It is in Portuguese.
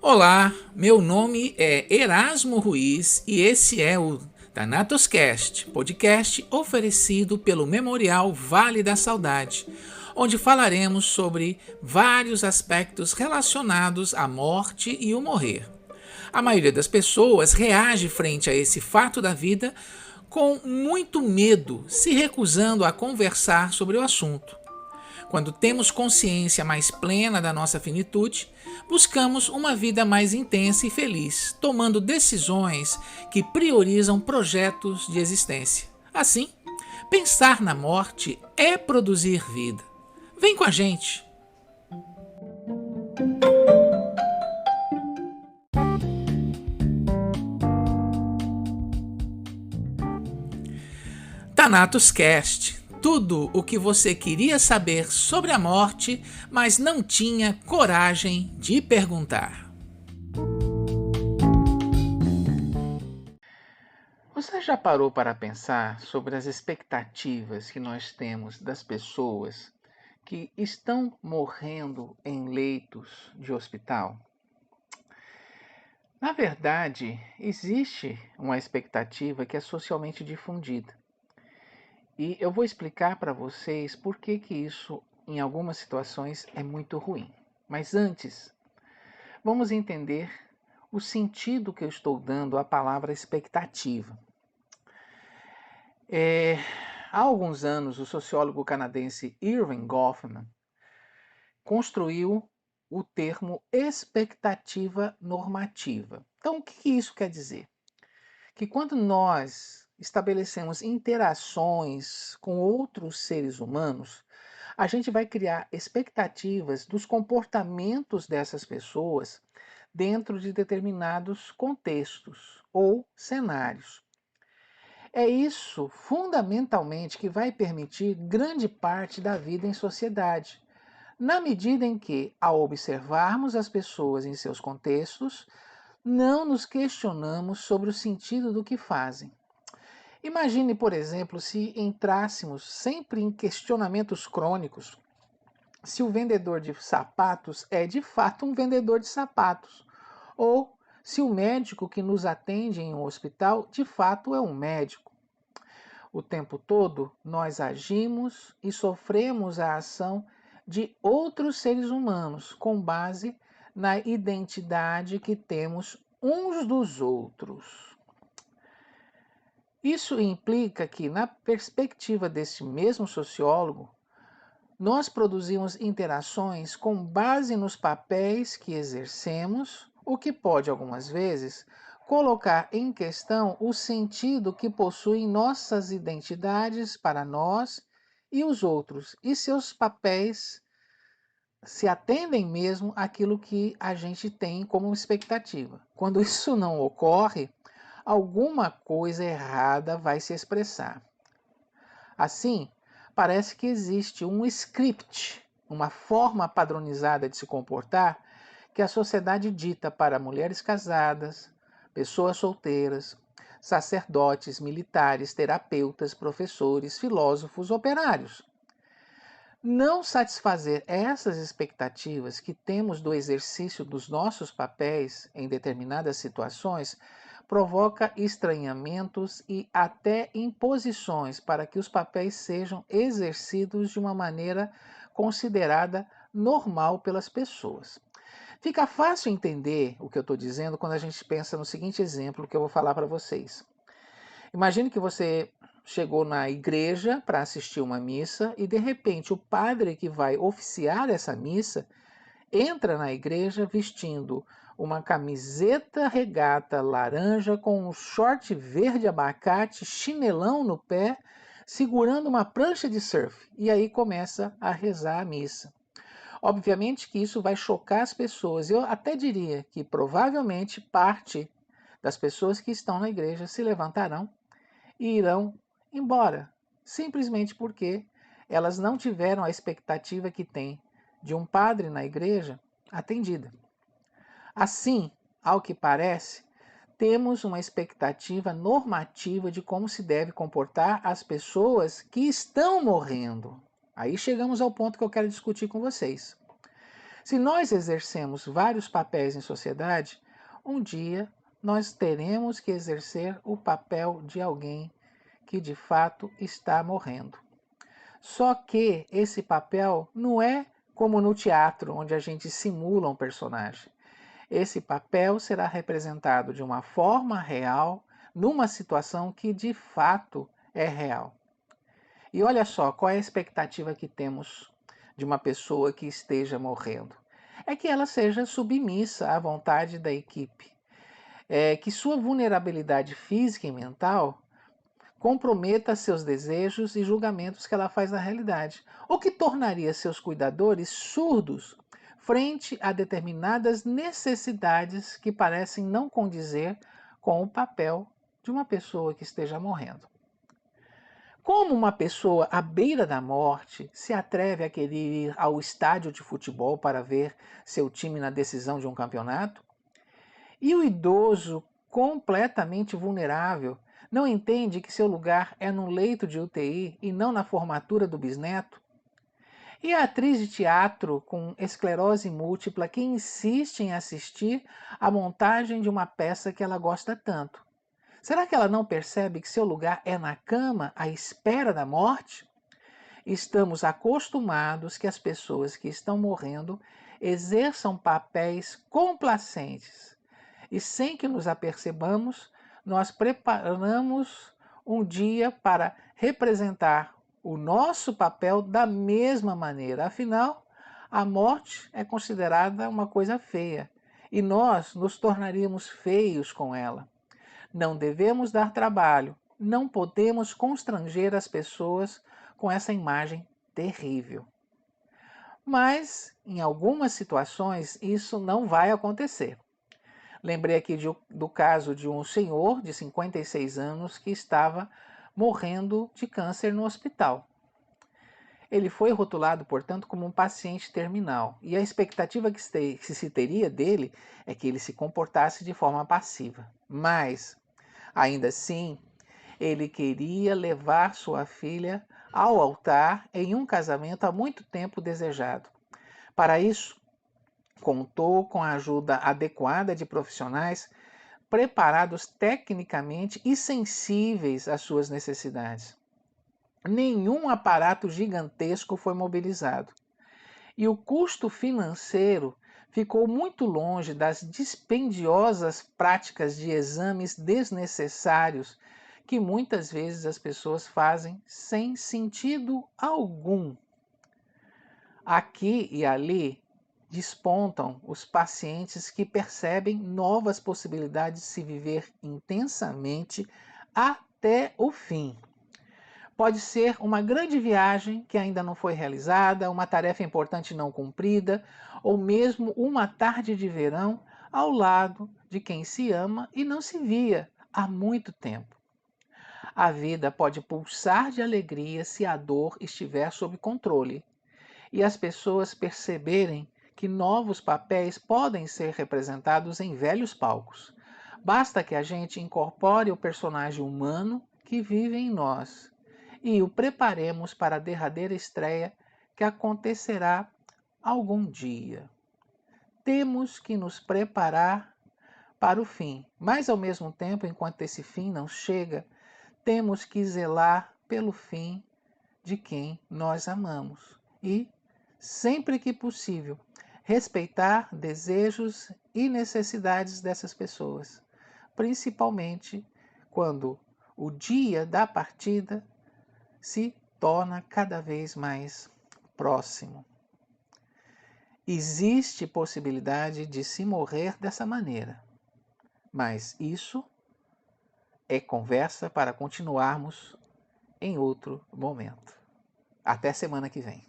Olá, meu nome é Erasmo Ruiz e esse é o Thanatoscast, podcast oferecido pelo Memorial Vale da Saudade, onde falaremos sobre vários aspectos relacionados à morte e o morrer. A maioria das pessoas reage frente a esse fato da vida com muito medo, se recusando a conversar sobre o assunto. Quando temos consciência mais plena da nossa finitude, buscamos uma vida mais intensa e feliz, tomando decisões que priorizam projetos de existência. Assim, pensar na morte é produzir vida. Vem com a gente! Thanatos Cast. Tudo o que você queria saber sobre a morte, mas não tinha coragem de perguntar. Você já parou para pensar sobre as expectativas que nós temos das pessoas que estão morrendo em leitos de hospital? Na verdade, existe uma expectativa que é socialmente difundida. E eu vou explicar para vocês por que isso, em algumas situações, é muito ruim. Mas antes, vamos entender o sentido que eu estou dando à palavra expectativa. Há alguns anos, o sociólogo canadense Irving Goffman construiu o termo expectativa normativa. Então, o que isso quer dizer? Que quando nós estabelecemos interações com outros seres humanos, a gente vai criar expectativas dos comportamentos dessas pessoas dentro de determinados contextos ou cenários. É isso, fundamentalmente, que vai permitir grande parte da vida em sociedade, na medida em que, ao observarmos as pessoas em seus contextos, não nos questionamos sobre o sentido do que fazem. Imagine, por exemplo, se entrássemos sempre em questionamentos crônicos, se o vendedor de sapatos é de fato um vendedor de sapatos, ou se o médico que nos atende em um hospital de fato é um médico. O tempo todo, nós agimos e sofremos a ação de outros seres humanos com base na identidade que temos uns dos outros. Isso implica que, na perspectiva deste mesmo sociólogo, nós produzimos interações com base nos papéis que exercemos, o que pode, algumas vezes, colocar em questão o sentido que possuem nossas identidades para nós e os outros, e seus papéis se atendem mesmo àquilo que a gente tem como expectativa. Quando isso não ocorre, alguma coisa errada vai se expressar. Assim, parece que existe um script, uma forma padronizada de se comportar que a sociedade dita para mulheres casadas, pessoas solteiras, sacerdotes, militares, terapeutas, professores, filósofos, operários. Não satisfazer essas expectativas que temos do exercício dos nossos papéis em determinadas situações provoca estranhamentos e até imposições para que os papéis sejam exercidos de uma maneira considerada normal pelas pessoas. Fica fácil entender o que eu estou dizendo quando a gente pensa no seguinte exemplo que eu vou falar para vocês. Imagine que você chegou na igreja para assistir uma missa e de repente o padre que vai oficiar essa missa entra na igreja vestindo uma camiseta regata laranja com um short verde abacate, chinelão no pé, segurando uma prancha de surf. E aí começa a rezar a missa. Obviamente que isso vai chocar as pessoas. Eu até diria que provavelmente parte das pessoas que estão na igreja se levantarão e irão embora, simplesmente porque elas não tiveram a expectativa que têm de um padre na igreja atendida. Assim, ao que parece, temos uma expectativa normativa de como se deve comportar as pessoas que estão morrendo. Aí chegamos ao ponto que eu quero discutir com vocês. Se nós exercemos vários papéis em sociedade, um dia nós teremos que exercer o papel de alguém que de fato está morrendo. Só que esse papel não é como no teatro, onde a gente simula um personagem. Esse papel será representado de uma forma real, numa situação que de fato é real. E olha só, qual é a expectativa que temos de uma pessoa que esteja morrendo? É que ela seja submissa à vontade da equipe, que sua vulnerabilidade física e mental comprometa seus desejos e julgamentos que ela faz na realidade, o que tornaria seus cuidadores surdos frente a determinadas necessidades que parecem não condizer com o papel de uma pessoa que esteja morrendo. Como uma pessoa à beira da morte se atreve a querer ir ao estádio de futebol para ver seu time na decisão de um campeonato? E o idoso, completamente vulnerável, não entende que seu lugar é no leito de UTI e não na formatura do bisneto? E a atriz de teatro com esclerose múltipla que insiste em assistir à montagem de uma peça que ela gosta tanto? Será que ela não percebe que seu lugar é na cama, à espera da morte? Estamos acostumados que as pessoas que estão morrendo exerçam papéis complacentes e, sem que nos apercebamos, nós preparamos um dia para representar o nosso papel da mesma maneira. Afinal, a morte é considerada uma coisa feia e nós nos tornaríamos feios com ela. Não devemos dar trabalho, não podemos constranger as pessoas com essa imagem terrível. Mas, em algumas situações, isso não vai acontecer. Lembrei aqui do caso de um senhor de 56 anos que estava morrendo de câncer no hospital. Ele foi rotulado, portanto, como um paciente terminal, e a expectativa que se teria dele é que ele se comportasse de forma passiva. Mas, ainda assim, ele queria levar sua filha ao altar em um casamento há muito tempo desejado. Para isso, contou com a ajuda adequada de profissionais preparados tecnicamente e sensíveis às suas necessidades. Nenhum aparato gigantesco foi mobilizado. E o custo financeiro ficou muito longe das dispendiosas práticas de exames desnecessários que muitas vezes as pessoas fazem sem sentido algum. Aqui e ali despontam os pacientes que percebem novas possibilidades de se viver intensamente até o fim. Pode ser uma grande viagem que ainda não foi realizada, uma tarefa importante não cumprida, ou mesmo uma tarde de verão ao lado de quem se ama e não se via há muito tempo. A vida pode pulsar de alegria se a dor estiver sob controle e as pessoas perceberem que novos papéis podem ser representados em velhos palcos. Basta que a gente incorpore o personagem humano que vive em nós e o preparemos para a derradeira estreia que acontecerá algum dia. Temos que nos preparar para o fim, mas ao mesmo tempo, enquanto esse fim não chega, temos que zelar pelo fim de quem nós amamos e, sempre que possível, respeitar desejos e necessidades dessas pessoas, principalmente quando o dia da partida se torna cada vez mais próximo. Existe possibilidade de se morrer dessa maneira, mas isso é conversa para continuarmos em outro momento. Até semana que vem.